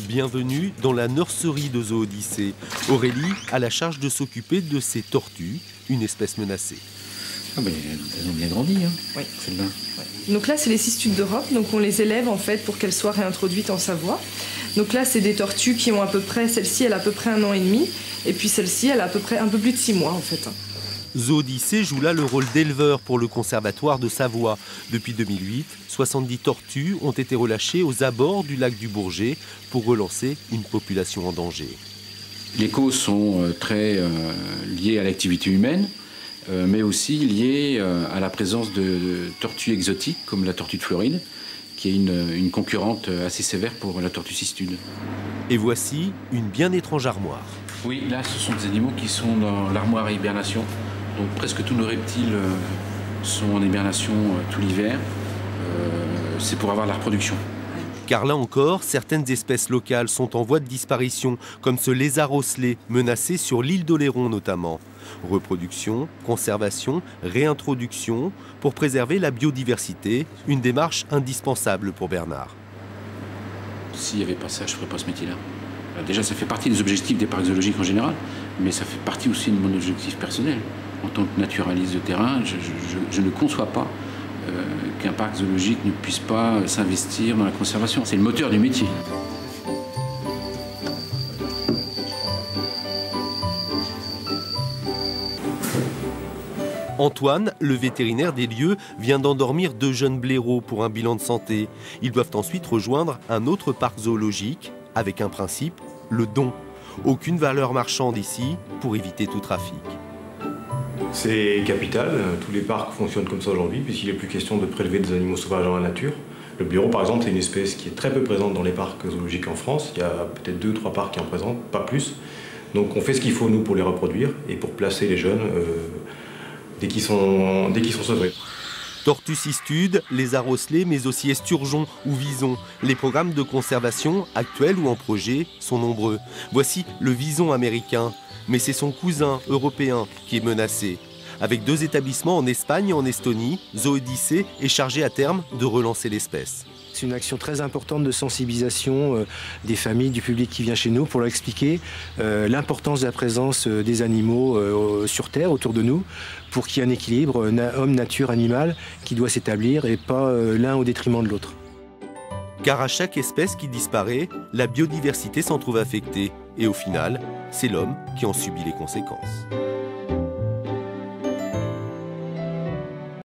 Bienvenue dans la nurserie de Zoodyssée. Aurélie a la charge de s'occuper de ces tortues, une espèce menacée. Ah ben, elles ont bien grandi, hein, oui. Celles-là. Ouais. Donc là, c'est les cistudes d'Europe, donc on les élève en fait pour qu'elles soient réintroduites en Savoie. Donc là, c'est des tortues qui ont à peu près, celle-ci, elle a à peu près 1 an et demi, et puis celle-ci, elle a à peu près un peu plus de 6 mois en fait. Zoodyssée joue là le rôle d'éleveur pour le conservatoire de Savoie. Depuis 2008, 70 tortues ont été relâchées aux abords du lac du Bourget pour relancer une population en danger. Les causes sont très liées à l'activité humaine, mais aussi liées à la présence de tortues exotiques comme la tortue de Floride, qui est une concurrente assez sévère pour la tortue cistude. Et voici une bien étrange armoire. Oui, là ce sont des animaux qui sont dans l'armoire à hibernation. Donc presque tous nos reptiles sont en hibernation tout l'hiver. C'est pour avoir la reproduction. Car là encore, certaines espèces locales sont en voie de disparition, comme ce lézard osselet menacé sur l'île d'Oléron notamment. Reproduction, conservation, réintroduction, pour préserver la biodiversité, une démarche indispensable pour Bernard. S'il n'y avait pas ça, je ne ferais pas ce métier-là. Déjà, ça fait partie des objectifs des parcs zoologiques en général, mais ça fait partie aussi de mon objectif personnel. En tant que naturaliste de terrain, je ne conçois pas qu'un parc zoologique ne puisse pas s'investir dans la conservation. C'est le moteur du métier. Antoine, le vétérinaire des lieux, vient d'endormir 2 jeunes blaireaux pour un bilan de santé. Ils doivent ensuite rejoindre un autre parc zoologique avec un principe, le don. Aucune valeur marchande ici pour éviter tout trafic. C'est capital, tous les parcs fonctionnent comme ça aujourd'hui puisqu'il n'est plus question de prélever des animaux sauvages dans la nature. Le blaireau par exemple c'est une espèce qui est très peu présente dans les parcs zoologiques en France, il y a peut-être 2 ou 3 parcs qui en présentent, pas plus. Donc on fait ce qu'il faut nous pour les reproduire et pour placer les jeunes dès qu'ils sont sevrés. Tortues cistudes, lézards osselets, mais aussi esturgeons ou visons. Les programmes de conservation, actuels ou en projet, sont nombreux. Voici le vison américain, mais c'est son cousin européen qui est menacé. Avec 2 établissements en Espagne et en Estonie, Zoodyssée est chargé à terme de relancer l'espèce. C'est une action très importante de sensibilisation des familles, du public qui vient chez nous pour leur expliquer l'importance de la présence des animaux sur Terre, autour de nous, pour qu'il y ait un équilibre homme, nature, animal qui doit s'établir et pas l'un au détriment de l'autre. Car à chaque espèce qui disparaît, la biodiversité s'en trouve affectée. Et au final, c'est l'homme qui en subit les conséquences.